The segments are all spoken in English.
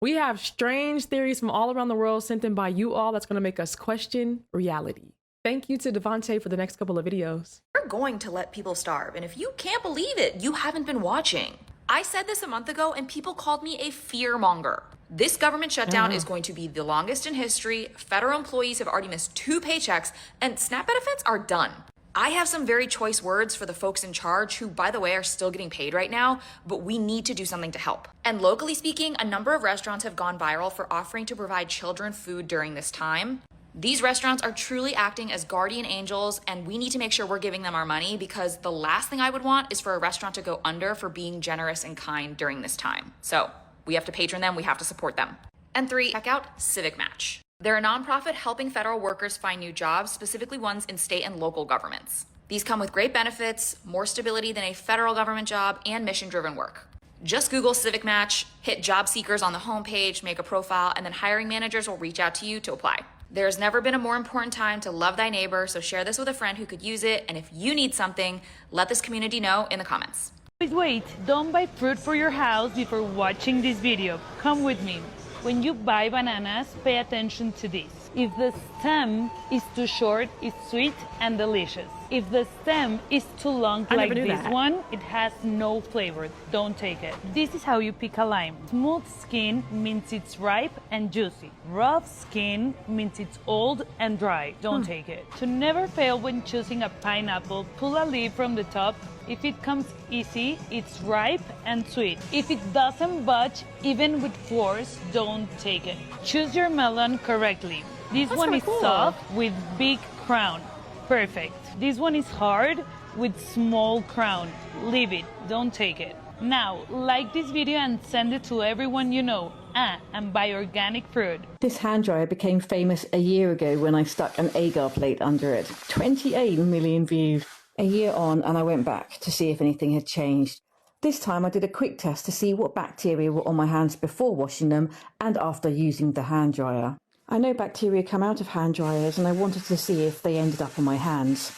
We have strange theories from all around the world sent in by you all that's going to make us question reality. Thank you to Devontae for the next couple of videos. We're going to let people starve, and if you can't believe it, you haven't been watching. I said this a month ago, and people called me a fearmonger. This government shutdown is going to be the longest in history. Federal employees have already missed 2 paychecks, and SNAP benefits are done. I have some very choice words for the folks in charge who, by the way, are still getting paid right now, but we need to do something to help. And locally speaking, a number of restaurants have gone viral for offering to provide children food during this time. These restaurants are truly acting as guardian angels, and we need to make sure we're giving them our money, because the last thing I would want is for a restaurant to go under for being generous and kind during this time. So we have to patron them, we have to support them. And 3, check out Civic Match. They're a nonprofit helping federal workers find new jobs, specifically ones in state and local governments. These come with great benefits, more stability than a federal government job, and mission-driven work. Just Google Civic Match, hit job seekers on the homepage, make a profile, and then hiring managers will reach out to you to apply. There's never been a more important time to love thy neighbor, so share this with a friend who could use it, and if you need something, let this community know in the comments. Wait, don't buy fruit for your house before watching this video. Come with me. When you buy bananas, pay attention to this. If the stem is too short, it's sweet and delicious. If the stem is too long like this one, it has no flavor. Don't take it. This is how you pick a lime. Smooth skin means it's ripe and juicy. Rough skin means it's old and dry. Don't take it. To never fail when choosing a pineapple, pull a leaf from the top. If it comes easy, it's ripe and sweet. If it doesn't budge, even with force, don't take it. Choose your melon correctly. This one is soft with big crown. Perfect. This one is hard with small crown. Leave it. Don't take it. Now, like this video and send it to everyone you know. And buy organic fruit. This hand dryer became famous a year ago when I stuck an agar plate under it. 28 million views. A year on, and I went back to see if anything had changed. This time I did a quick test to see what bacteria were on my hands before washing them and after using the hand dryer. I know bacteria come out of hand dryers, and I wanted to see if they ended up on my hands.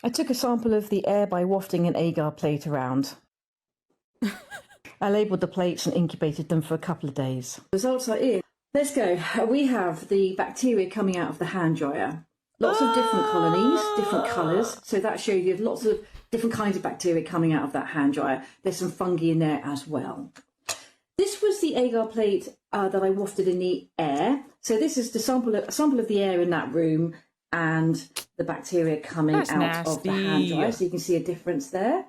I took a sample of the air by wafting an agar plate around. I labelled the plates and incubated them for a couple of days. Results are in. Let's go. We have the bacteria coming out of the hand dryer. Lots of different colonies, different colours. So that shows you lots of different kinds of bacteria coming out of that hand dryer. There's some fungi in there as well. This was the agar plate that I wafted in the air. So this is a sample of the air in that room and the bacteria coming out of the hand dryer. So you can see a difference there.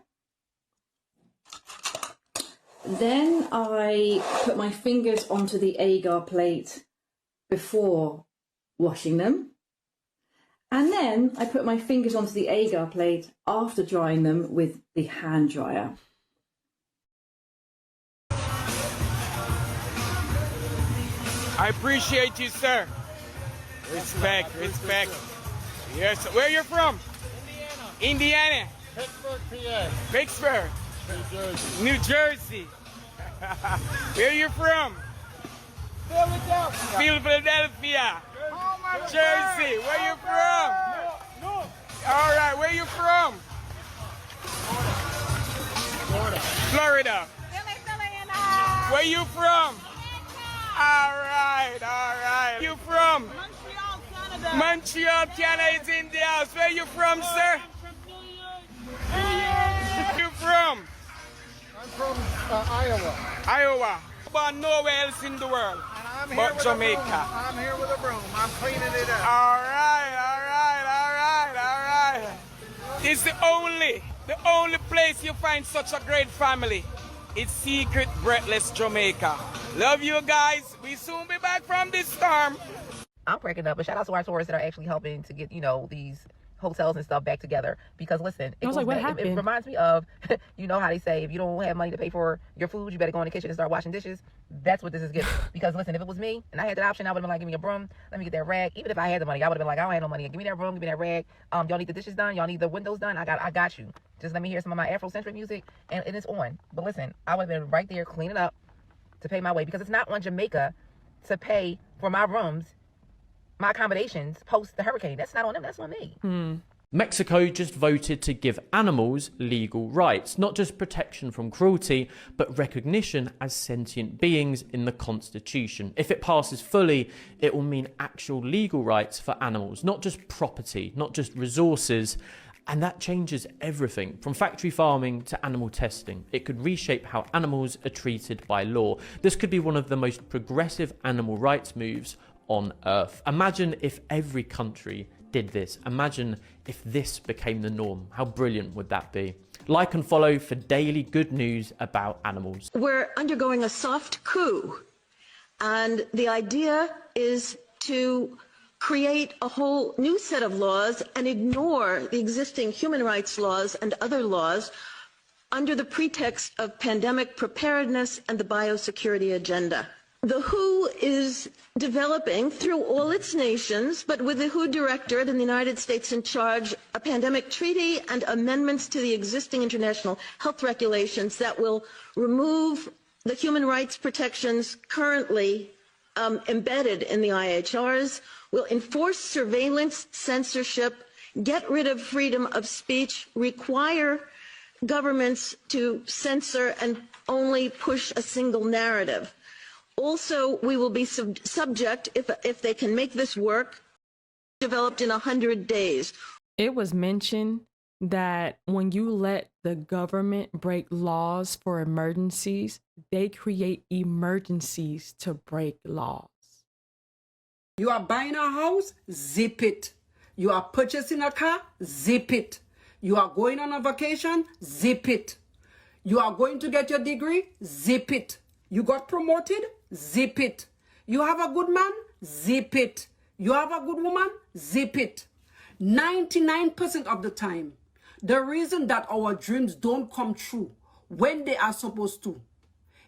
Then I put my fingers onto the agar plate before washing them. And then I put my fingers onto the agar plate after drying them with the hand dryer. I appreciate you, sir. Respect, respect. Yes, where you from? Indiana. Pittsburgh, PA. Pittsburgh. New Jersey. Where you from? Philadelphia. Jersey. Where you from? No. All right, where you from? Florida. Where you from? All right, all right. You from? Montreal, Canada. Montreal, Canada is in the house. Where you from, sir? Where you from? I'm from Iowa. Iowa. But nowhere else in the world but Jamaica. I'm here with a broom. I'm cleaning it up. All right, all right, all right, all right. It's the only place you find such a great family. It's Secret Breathless Jamaica. Love you guys. We soon be back from this storm. I'm cracking up, but shout out to our tourists that are actually helping to get, these hotels and stuff back together. Because listen, it reminds me of, you know how they say, if you don't have money to pay for your food, you better go in the kitchen and start washing dishes. That's what this is giving. Because listen, if it was me and I had that option, I would have been like, give me a broom, let me get that rag. Even if I had the money, I would have been like, I don't have no money. Give me that broom, give me that rag. Y'all need the dishes done, y'all need the windows done. I got you. Just let me hear some of my Afrocentric music and it's on. But listen, I would have been right there cleaning up to pay my way, because it's not on Jamaica to pay for my rooms, my accommodations post the hurricane. That's not on them, that's on me. Mexico just voted to give animals legal rights, not just protection from cruelty, but recognition as sentient beings in the Constitution. If it passes fully, it will mean actual legal rights for animals, not just property, not just resources. And that changes everything, from factory farming to animal testing. It could reshape how animals are treated by law. This could be one of the most progressive animal rights moves on Earth. Imagine if every country did this. Imagine if this became the norm. How brilliant would that be? Like and follow for daily good news about animals. We're undergoing a soft coup, and the idea is to create a whole new set of laws and ignore the existing human rights laws and other laws under the pretext of pandemic preparedness and the biosecurity agenda. The WHO is developing through all its nations, but with the WHO Directorate and the United States in charge, a pandemic treaty and amendments to the existing international health regulations that will remove the human rights protections currently embedded in the IHRs, will enforce surveillance, censorship, get rid of freedom of speech, require governments to censor and only push a single narrative. Also, we will be subject, if they can make this work, developed in 100 days. It was mentioned that when you let the government break laws for emergencies, they create emergencies to break laws. You are buying a house? Zip it. You are purchasing a car? Zip it. You are going on a vacation? Zip it. You are going to get your degree? Zip it. You got promoted? Zip it. You have a good man? Zip it. You have a good woman? Zip it. 99% of the time, the reason that our dreams don't come true when they are supposed to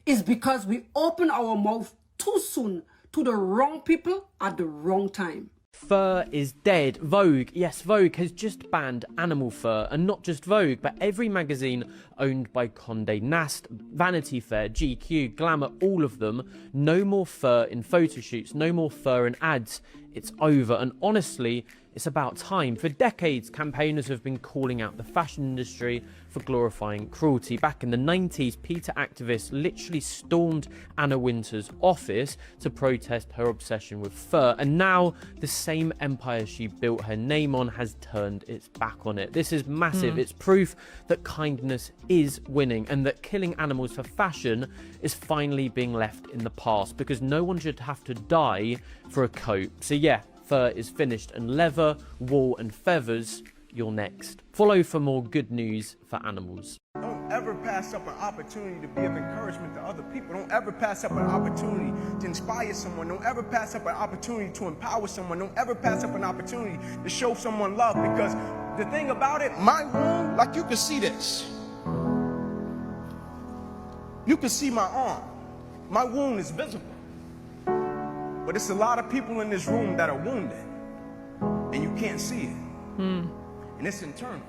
is because we open our mouth too soon to the wrong people at the wrong time. Fur is dead. Vogue, yes, Vogue has just banned animal fur, and not just Vogue, but every magazine owned by Condé Nast, Vanity Fair, GQ, Glamour, all of them. No more fur in photo shoots, no more fur in ads. It's over, and honestly, it's about time. For decades, campaigners have been calling out the fashion industry for glorifying cruelty. Back in the 90s, PETA activists literally stormed Anna Wintour's office to protest her obsession with fur. And now, the same empire she built her name on has turned its back on it. This is massive. It's proof that kindness is winning and that killing animals for fashion is finally being left in the past, because no one should have to die for a coat. So yeah, fur is finished, and leather, wool and feathers, you're next. Follow for more good news for animals. Don't ever pass up an opportunity to be of encouragement to other people. Don't ever pass up an opportunity to inspire someone. Don't ever pass up an opportunity to empower someone. Don't ever pass up an opportunity to show someone love, because the thing about it, my wound, like you can see this. You can see my arm. My wound is visible. But it's a lot of people in this room that are wounded, and you can't see it. And it's internal.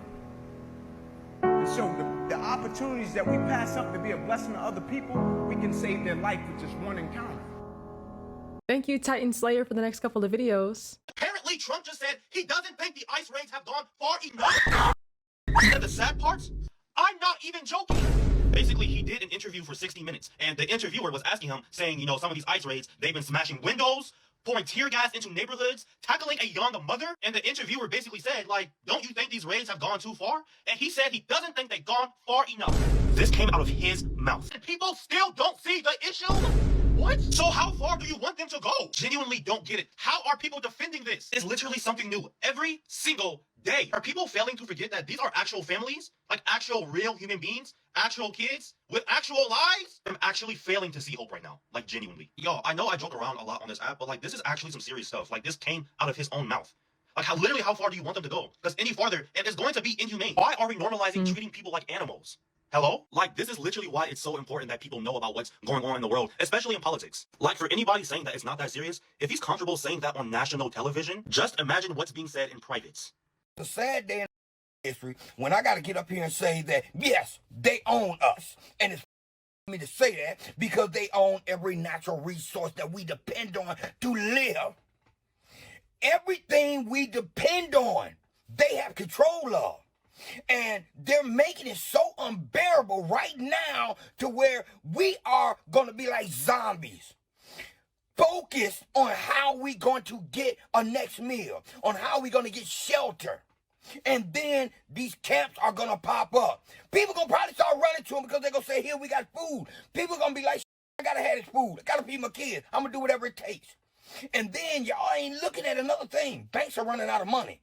And so the opportunities that we pass up to be a blessing to other people, we can save their life with just one encounter. Thank you, Titan Slayer, for the next couple of videos. Apparently, Trump just said he doesn't think the ICE raids have gone far enough. And the sad parts, I'm not even joking. Basically, he did an interview for 60 minutes, and the interviewer was asking him, saying, you know, some of these ICE raids, they've been smashing windows, pouring tear gas into neighborhoods, tackling a young mother, and the interviewer basically said, like, don't you think these raids have gone too far? And he said he doesn't think they've gone far enough. This came out of his mouth. And people still don't see the issue? What? So how far do you want them to go? Genuinely don't get it. How are people defending this? It's literally something new every single day. Are people failing to forget that these are actual families? Like actual real human beings? Actual kids? With actual lives? I'm actually failing to see hope right now. Like genuinely. Yo, I know I joke around a lot on this app, but like this is actually some serious stuff. Like this came out of his own mouth. Like how far do you want them to go? Because any farther, and it's going to be inhumane. Why are we normalizing treating people like animals? Hello? Like, this is literally why it's so important that people know about what's going on in the world, especially in politics. Like, for anybody saying that it's not that serious, if he's comfortable saying that on national television, just imagine what's being said in private. It's a sad day in history when I got to get up here and say that, yes, they own us. And it's me to say that because they own every natural resource that we depend on to live. Everything we depend on they have control of. And they're making it so unbearable right now to where we are going to be like zombies. Focused on how we going to get a next meal, on how we going to get shelter. And then these camps are going to pop up. People going to probably start running to them because they're going to say, here, we got food. People going to be like, I got to have this food. I got to feed my kids. I'm going to do whatever it takes. And then y'all ain't looking at another thing. Banks are running out of money.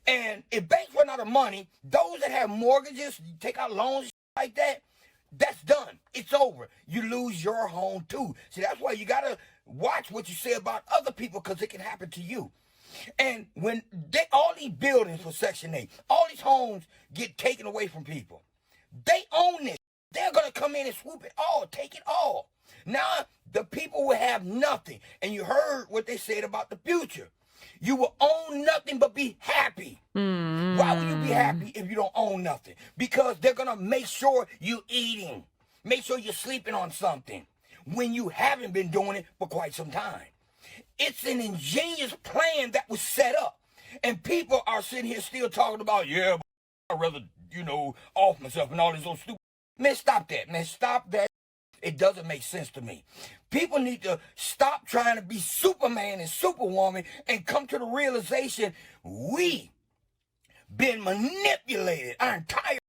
And if banks run out of money, those that have mortgages, take out loans like that, that's done. It's over. You lose your home too. See, that's why you got to watch what you say about other people because it can happen to you. And when all these buildings for Section 8, all these homes get taken away from people, they own this. They're going to come in and swoop it all, take it all. Now, the people will have nothing. And you heard what they said about the future. You will own nothing but be happy. Why would you be happy if you don't own nothing? Because they're going to make sure you're eating. Make sure you're sleeping on something when you haven't been doing it for quite some time. It's an ingenious plan that was set up. And people are sitting here still talking about, yeah, I'd rather, off myself and all this old stupid. Man, stop that, man. Stop that. It doesn't make sense to me. People need to stop trying to be Superman and Superwoman and come to the realization we been manipulated our entire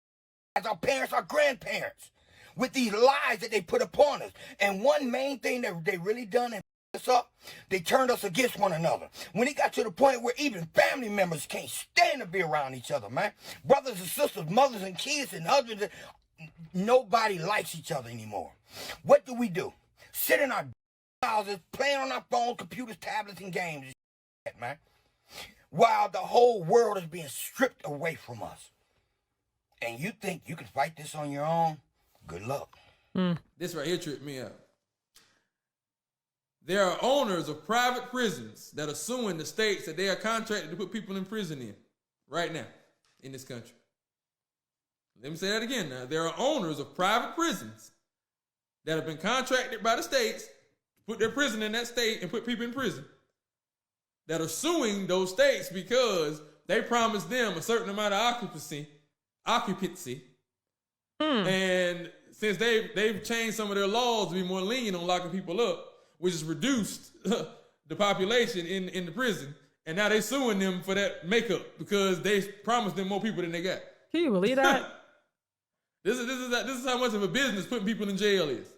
lives, our parents, our grandparents, with these lies that they put upon us. And one main thing that they really done and us up, they turned us against one another. When it got to the point where even family members can't stand to be around each other, man. Brothers and sisters, mothers and kids and husbands, nobody likes each other anymore. What do? Sit in our houses, playing on our phones, computers, tablets, and games, man. While the whole world is being stripped away from us. And you think you can fight this on your own? Good luck. This right here tripped me out. There are owners of private prisons that are suing the states that they are contracted to put people in prison in right now in this country. Let me say that again now. There are owners of private prisons that have been contracted by the states to put their prison in that state and put people in prison that are suing those states because they promised them a certain amount of occupancy. And since they've changed some of their laws to be more lenient on locking people up, which has reduced the population in the prison, and now they're suing them for that makeup because they promised them more people than they got. Can you believe that? This is how much of a business putting people in jail is.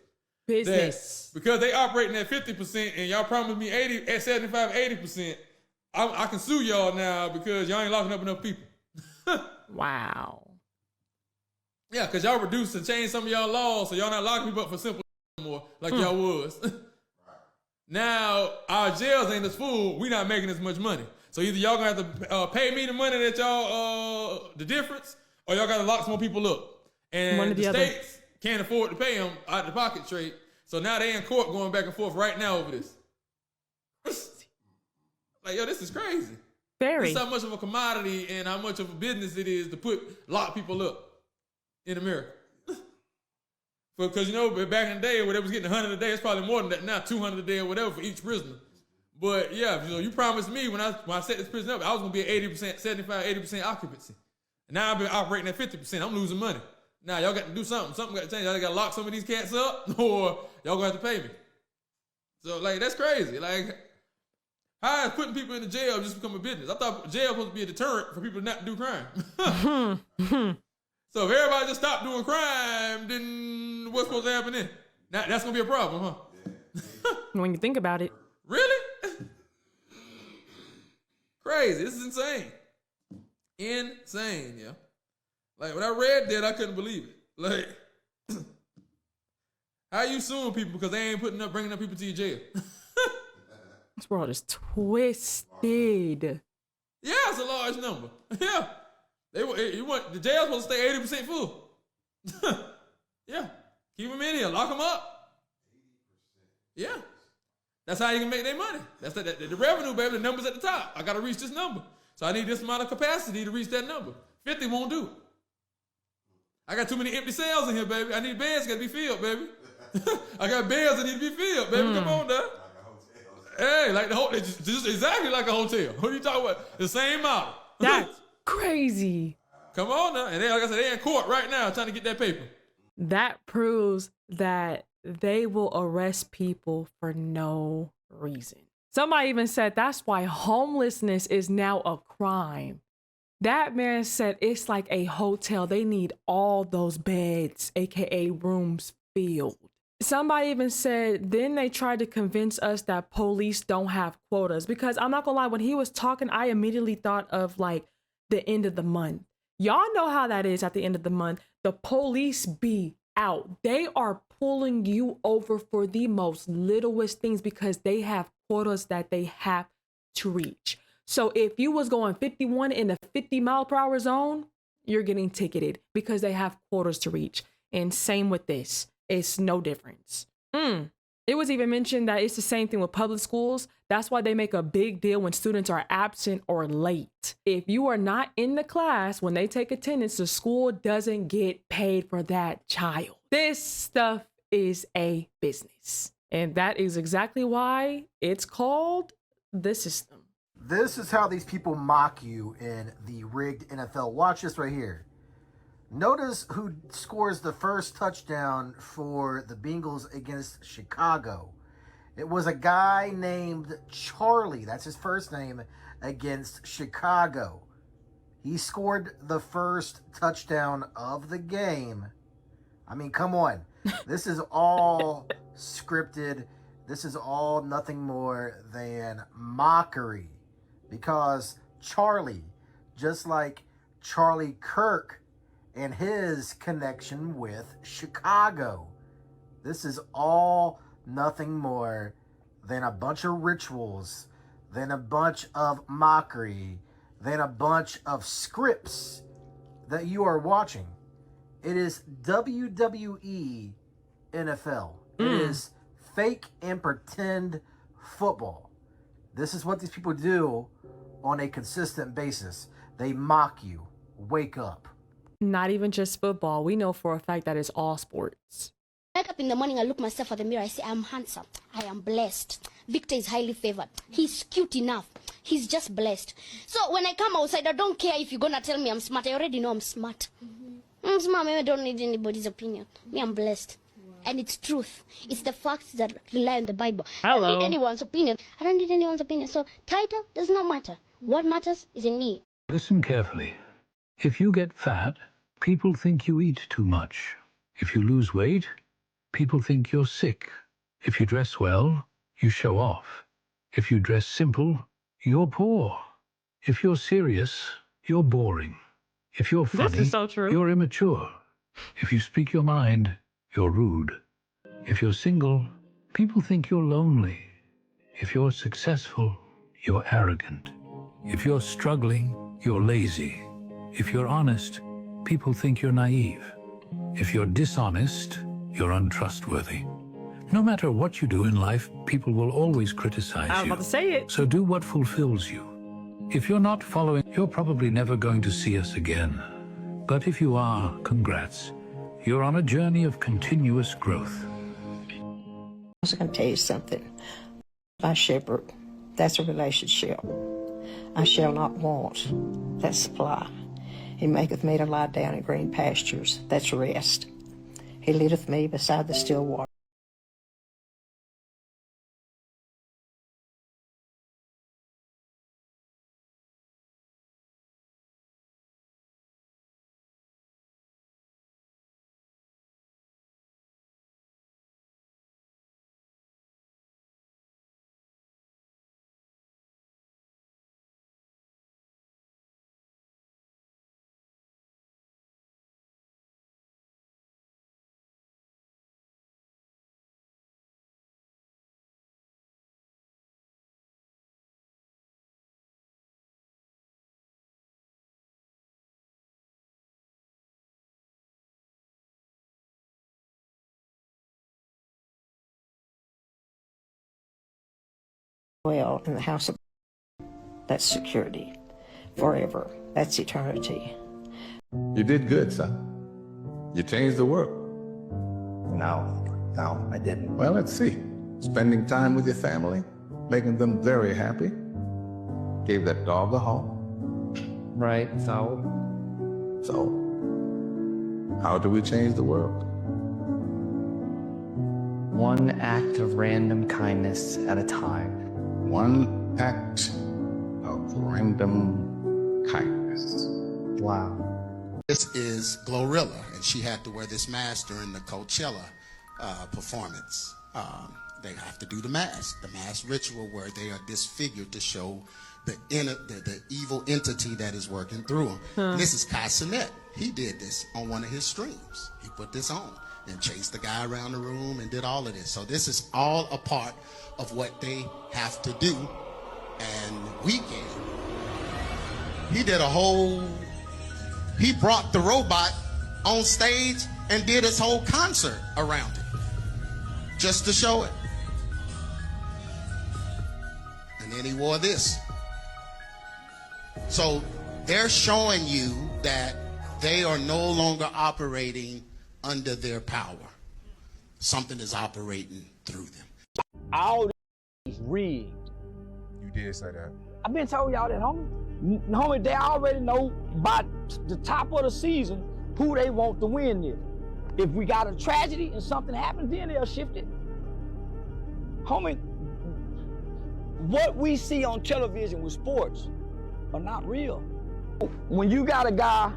Business. Because they operating at 50% and y'all promised me 75, 80%, I can sue y'all now because y'all ain't locking up enough people. Wow. Yeah, because y'all reduced and changed some of y'all laws, so y'all not locking people up for simple anymore like y'all was. Now, our jails ain't as full, we not making as much money. So either y'all gonna have to pay me the money that y'all, the difference, or y'all gotta lock some more people up. And the states can't afford to pay them out of the pocket straight. So now they in court going back and forth right now over this. Like, yo, this is crazy. Very. This is how much of a commodity and how much of a business it is to lock people up in America. Because, back in the day, where they was getting 100 a day, it's probably more than that now, 200 a day or whatever for each prisoner. But yeah, you promised me when I set this prison up, I was going to be at 80%, 75, 80% occupancy. And now I've been operating at 50%. I'm losing money. Now y'all got to do something. Something got to change. Y'all got to lock some of these cats up or y'all going to have to pay me. So, that's crazy. How is putting people in the jail just become a business? I thought jail was supposed to be a deterrent for people not to do crime. So if everybody just stopped doing crime, then what's supposed to happen then? Now, that's going to be a problem, huh? When you think about it. Really? Crazy. This is insane. Insane, yeah. When I read that, I couldn't believe it. How you suing people because they ain't bringing up people to your jail? This world is twisted. Yeah, it's a large number. Yeah. The jail's supposed to stay 80% full. Yeah. Keep them in here. Lock them up. Yeah. That's how you can make their money. That's the revenue, baby. The number's at the top. I got to reach this number. So I need this amount of capacity to reach that number. 50 won't do it. I got too many empty cells in here, baby. I need beds got to be filled, baby. I got beds that need to be filled, baby. Come on, now. Hey, like the hotel. Just exactly like a hotel. What are you talking about? The same model. That's crazy. Come on now. And they, like I said, they're in court right now trying to get that paper. That proves that they will arrest people for no reason. Somebody even said that's why homelessness is now a crime. That man said it's like a hotel. They need all those beds, aka rooms, filled. Somebody even said, then they tried to convince us that police don't have quotas. Because I'm not gonna lie, when he was talking, I immediately thought of like the end of the month. Y'all know how that is at the end of the month. The police be out. They are pulling you over for the most littlest things because they have quotas that they have to reach. So if you was going 51 in the 50-mile-per-hour zone, you're getting ticketed because they have quotas to reach. And same with this. It's no difference. It was even mentioned that it's the same thing with public schools. That's why they make a big deal when students are absent or late. If you are not in the class when they take attendance, the school doesn't get paid for that child. This stuff is a business. And that is exactly why it's called the system. This is how these people mock you in the rigged NFL. Watch this right here. Notice who scores the first touchdown for the Bengals against Chicago. It was a guy named Charlie. That's his first name, against Chicago. He scored the first touchdown of the game. I mean, come on. This is all scripted. This is all nothing more than mockery. Because Charlie, just like Charlie Kirk and his connection with Chicago, this is all nothing more than a bunch of rituals, than a bunch of mockery, than a bunch of scripts that you are watching. It is WWE NFL. It is fake and pretend football. This is what these people do on a consistent basis. They mock you. Wake up. Not even just football. We know for a fact that it's all sports. I wake up in the morning, I look myself at the mirror, I say, I'm handsome. I am blessed. Victor is highly favored. He's cute enough. He's just blessed. So when I come outside, I don't care if you're going to tell me I'm smart. I already know I'm smart. I'm smart. I don't need anybody's opinion. Me, I'm blessed. And it's truth. It's the facts that rely on the Bible. I don't need anyone's opinion. I don't need anyone's opinion. So title does not matter. What matters is in me. Listen carefully. If you get fat, people think you eat too much. If you lose weight, people think you're sick. If you dress well, you show off. If you dress simple, you're poor. If you're serious, you're boring. If you're funny, This is so true. you're immature. If you speak your mind, you're rude. If you're single, people think you're lonely. If you're successful, you're arrogant. If you're struggling, you're lazy. If you're honest, people think you're naive. If you're dishonest, you're untrustworthy. No matter what you do in life, people will always criticize you. I was about to say it. So do what fulfills you. If you're not following, you're probably never going to see us again. But if you are, congrats. You're on a journey of continuous growth. I was going to tell you something. My shepherd, that's a relationship. I shall not want. That's supply. He maketh me to lie down in green pastures. That's rest. He leadeth me beside the still water. Well, in the house of that's security. Forever. That's eternity. You did good, son. You changed the world. No, I didn't. Well, let's see. Spending time with your family, making them very happy. Gave that dog a home. Right. So, how do we change the world? One act of random kindness at a time. One act of random kindness. Wow. This is Glorilla, and she had to wear this mask during the Coachella performance. They have to do the mask ritual where they are disfigured to show the evil entity that is working through them. Huh. This is Kai Cenat. He did this on one of his streams. He put this on and chased the guy around the room and did all of this. So this is all a part of what they have to do. And Weeknd, he brought the robot on stage and did his whole concert around it just to show it. And then he wore this. So they're showing you that they are no longer operating under their power. Something is operating through them. All this is rigged. You did say that. I've been telling y'all that, homie. Homie, they already know by the top of the season who they want to win this. If we got a tragedy and something happens, then they'll shift it. Homie, what we see on television with sports are not real. When you got a guy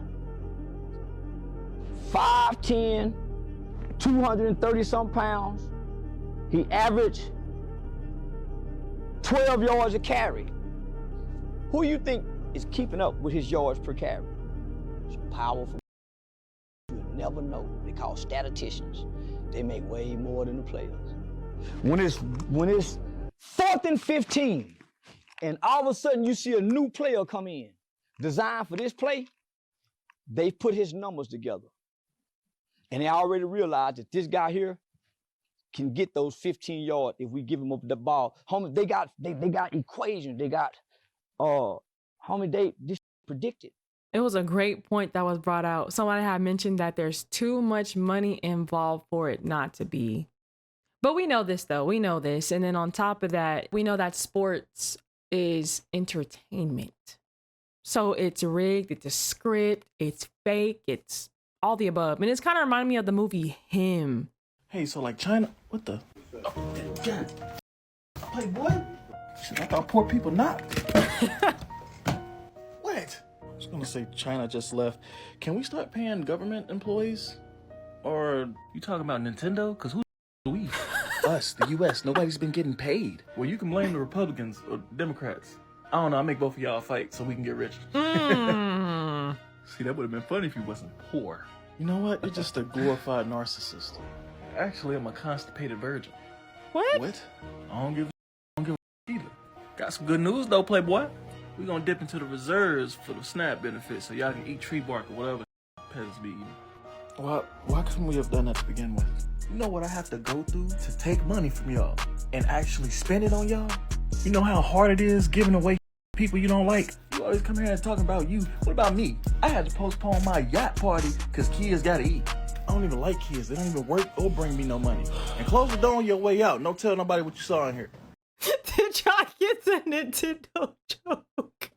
5'10", 230-some pounds, he averaged 12 yards a carry. Who you think is keeping up with his yards per carry? It's powerful. You'll never know. They call statisticians. They make way more than the players. When it's 4th and 15, and all of a sudden you see a new player come in, designed for this play, they put his numbers together. And they already realized that this guy here can get those 15 yards if we give him up the ball. Homie, they got equations. They got, homie, they just predicted. It was a great point that was brought out. Somebody had mentioned that there's too much money involved for it not to be. But we know this, though. We know this. And then on top of that, we know that sports is entertainment. So it's rigged, it's a script, it's fake, it's all the above. And it's kind of reminding me of the movie Him. Hey, so like China, what the? Oh, God. Playboy? Shit, I thought poor people not. What? I was gonna say China just left. Can we start paying government employees? Or you talking about Nintendo? Cause who we? Us, the US. Nobody's been getting paid. Well, you can blame the Republicans or Democrats. I don't know, I make both of y'all fight so we can get rich. See, that would have been funny if you wasn't poor. You know what? You're just a glorified narcissist. Actually, I'm a constipated virgin. What? What? I don't give a either. Got some good news though, Playboy. We gonna dip into the reserves for the SNAP benefits so y'all can eat tree bark or whatever peasants be eating. Why couldn't we have done that to begin with? You know what I have to go through to take money from y'all and actually spend it on y'all? You know how hard it is giving away people you don't like? You always come here and talking about you. What about me? I had to postpone my yacht party because kids gotta eat. I don't even like kids. They don't even work or bring me no money. And close the door on your way out. Don't tell nobody what you saw in here. Did y'all get the Nintendo joke?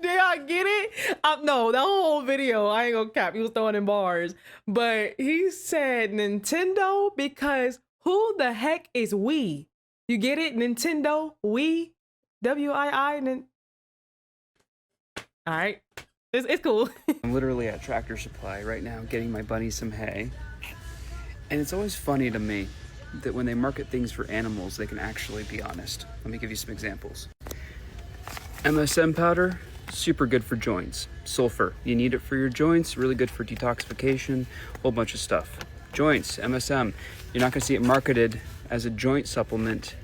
Did y'all get it? No, the whole video, I ain't gonna cap. He was throwing in bars. But he said Nintendo because who the heck is we? You get it? Nintendo, we, W-I-I. All right. It's cool. I'm literally at Tractor Supply right now getting my bunny some hay. And it's always funny to me that when they market things for animals, they can actually be honest. Let me give you some examples. MSM powder, super good for joints. Sulfur, you need it for your joints, really good for detoxification, whole bunch of stuff. Joints, MSM, you're not gonna see it marketed as a joint supplement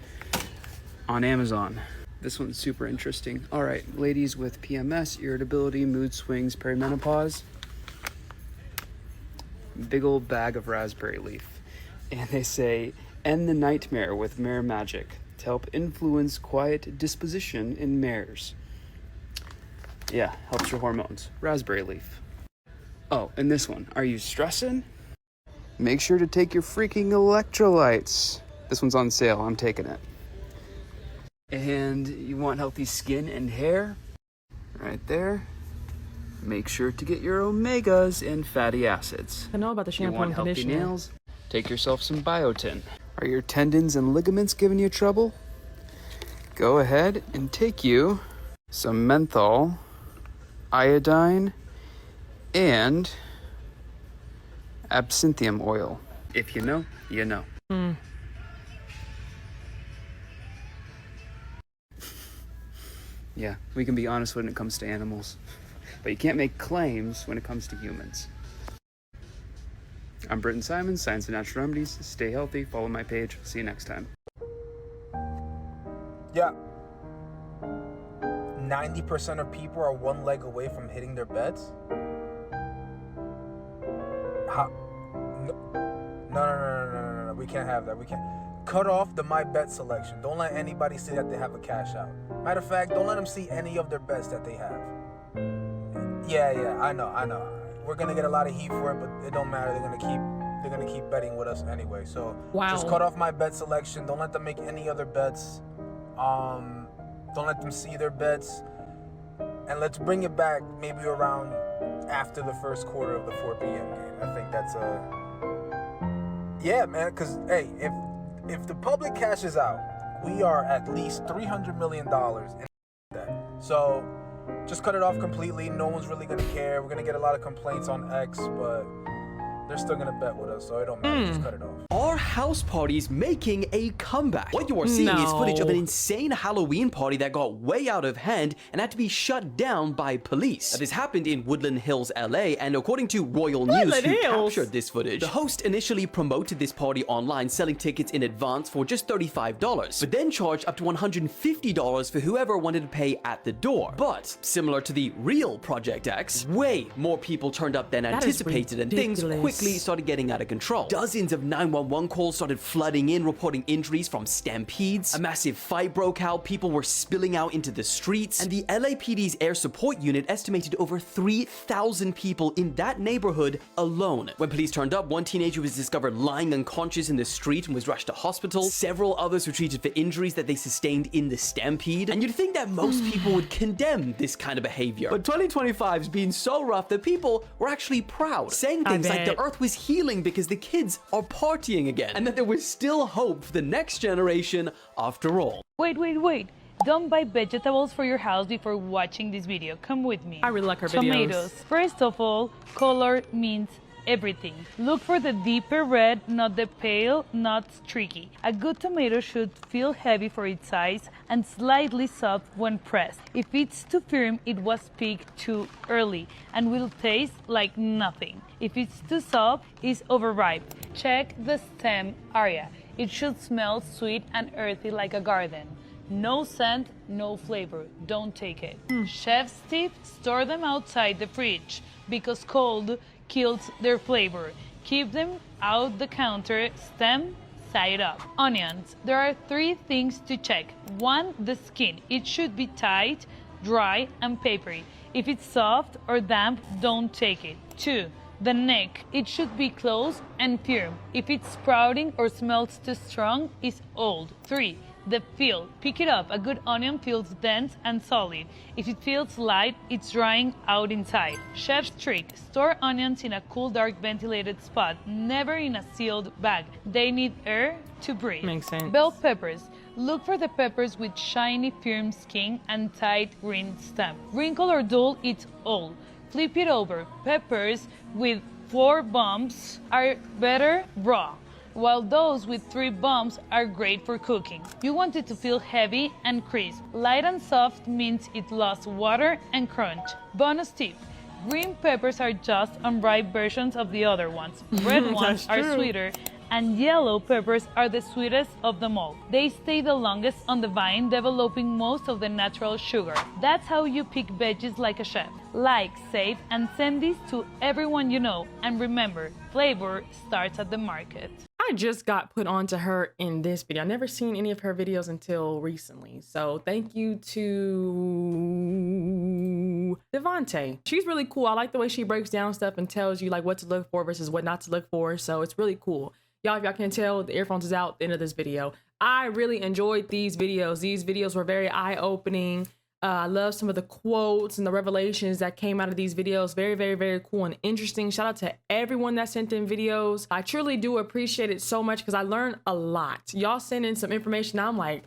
on Amazon. This one's super interesting. All right, ladies with PMS, irritability, mood swings, perimenopause. Big old bag of raspberry leaf. And they say, end the nightmare with mare magic to help influence quiet disposition in mares. Yeah, helps your hormones. Raspberry leaf. Oh, and this one. Are you stressing? Make sure to take your freaking electrolytes. This one's on sale. I'm taking it. And you want healthy skin and hair? Right there. make sure to get your omegas and fatty acids. I know about the You shampoo want and healthy conditioner. nails? Take yourself some biotin. Are your tendons and ligaments giving you trouble? Go ahead and take you some menthol, iodine, and absinthium oil. If you know, you know. Yeah, we can be honest when it comes to animals, but you can't make claims when it comes to humans. I'm Britton Simon, Science and Natural Remedies. Stay healthy, follow my page. See you next time. Yeah. 90% of people are one leg away from hitting their beds? How? No. We can't have that. We can't. Cut off the my bet selection. Don't let anybody say that they have a cash out. Matter of fact, don't let them see any of their bets that they have. Yeah, I know. We're gonna get a lot of heat for it, but it don't matter. They're gonna keep betting with us anyway. So just cut off my bet selection. Don't let them make any other bets. Don't let them see their bets. And let's bring it back maybe around after the first quarter of the 4 p.m. game. I think that's yeah, man. Cause hey, if the public cashes out, we are at least $300 million in that. So just cut it off completely. No one's really gonna care. We're gonna get a lot of complaints on X, but they're still gonna bet with us, so it don't matter. Just cut it off. Are house parties making a comeback? What you are seeing is footage of an insane Halloween party that got way out of hand and had to be shut down by police. Now, this happened in Woodland Hills, LA, and according to Royal News, who captured this footage, the host initially promoted this party online, selling tickets in advance for just $35, but then charged up to $150 for whoever wanted to pay at the door. But similar to the real Project X, way more people turned up than anticipated, and things quickly started getting out of control. Dozens of 911 calls started flooding in, reporting injuries from stampedes. A massive fight broke out, people were spilling out into the streets, and the LAPD's air support unit estimated over 3,000 people in that neighborhood alone. When police turned up, one teenager was discovered lying unconscious in the street and was rushed to hospital. Several others were treated for injuries that they sustained in the stampede. And you'd think that most people would condemn this kind of behavior. But 2025's been so rough that people were actually proud, saying things like the earth was healing because the kids are partying again, and that there was still hope for the next generation after all. Wait. Don't buy vegetables for your house before watching this video. Come with me. I really like her videos. Tomatoes. First of all, color means everything. Look for the deeper red, not the pale, not streaky. A good tomato should feel heavy for its size and slightly soft when pressed. If it's too firm, it was picked too early and will taste like nothing. If it's too soft, it's overripe. Check the stem area. It should smell sweet and earthy like a garden. No scent, no flavor. Don't take it. Chef's tip, store them outside the fridge because cold kills their flavor. Keep them out the counter, stem side up. Onions. There are 3 things to check. 1, the skin. It should be tight, dry, and papery. If it's soft or damp, don't take it. 2, the neck. It should be close and firm. If it's sprouting or smells too strong, it's old. 3, the peel. Pick it up. A good onion feels dense and solid. If it feels light, it's drying out inside. Chef's trick. Store onions in a cool, dark, ventilated spot, never in a sealed bag. They need air to breathe. Makes sense. Bell peppers. Look for the peppers with shiny, firm skin and tight green stem. Wrinkle or dull, it's old. Flip it over. Peppers with 4 bumps are better raw, while those with 3 bumps are great for cooking. You want it to feel heavy and crisp. Light and soft means it lost water and crunch. Bonus tip. Green peppers are just unripe versions of the other ones. Red ones are sweeter, and yellow peppers are the sweetest of them all. They stay the longest on the vine, developing most of the natural sugar. That's how you pick veggies like a chef. Like, save, and send these to everyone you know. And remember, flavor starts at the market. I just got put onto her in this video. I've never seen any of her videos until recently. So thank you to Devontae. She's really cool. I like the way she breaks down stuff and tells you like what to look for versus what not to look for. So it's really cool. Y'all, if y'all can't tell, the earphones is out at the end of this video. I really enjoyed these videos. These videos were very eye-opening. I love some of the quotes and the revelations that came out of these videos. Very, very, very cool and interesting. Shout out to everyone that sent in videos. I truly do appreciate it so much because I learned a lot. Y'all sent in some information. I'm like,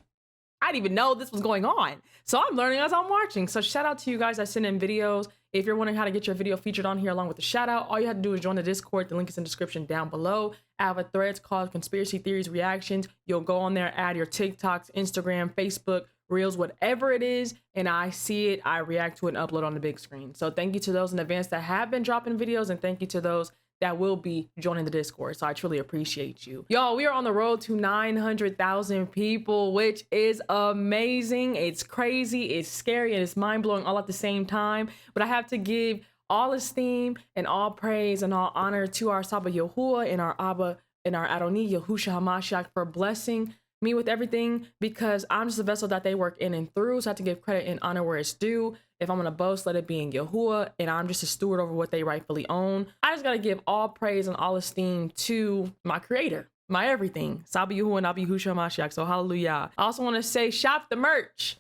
I didn't even know this was going on. So I'm learning as I'm watching. So shout out to you guys that send in videos. If you're wondering how to get your video featured on here along with the shout out, all you have to do is join the Discord. The link is in the description down below. I have a thread called Conspiracy Theories Reactions. You'll go on there, add your TikToks, Instagram, Facebook, Reels, whatever it is, and I see it, I react to it and upload on the big screen. So thank you to those in advance that have been dropping videos, and thank you to those that will be joining the Discord. So I truly appreciate you. Y'all, we are on the road to 900,000 people, which is amazing. It's crazy, it's scary, and it's mind-blowing all at the same time. But I have to give all esteem and all praise and all honor to our Saba Yahuwah and our Abba and our Adoni Yahusha HaMashiach for blessing me with everything, because I'm just a vessel that they work in and through. So I have to give credit and honor where it's due. If I'm gonna boast, let it be in Yahuwah, and I'm just a steward over what they rightfully own. I just gotta give all praise and all esteem to my creator, my everything, Saba Yahuwah and Abba Yahushua HaMashiach. So hallelujah. I also want to say, shop the merch.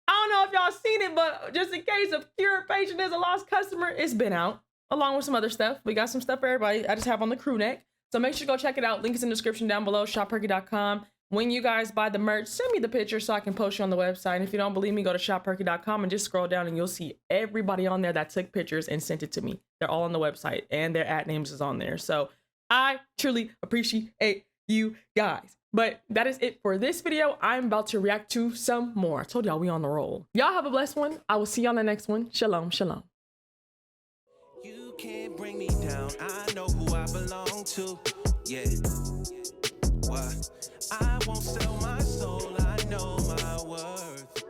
I don't know if y'all seen it, but just in case of Cure Patient is a lost customer, it's been out along with some other stuff. We got some stuff for everybody. I just have on the crew neck. So make sure to go check it out. Link is in the description down below, shopperky.com. When you guys buy the merch, send me the picture so I can post you on the website. And if you don't believe me, go to shopperky.com and just scroll down and you'll see everybody on there that took pictures and sent it to me. They're all on the website and their @ names is on there. So I truly appreciate you guys. But that is it for this video. I'm about to react to some more. I told y'all we on the roll. Y'all have a blessed one. I will see you on the next one. Shalom, shalom. You can't bring me down. I know who I belong to. Yeah. What? I won't sell my soul. I know my worth.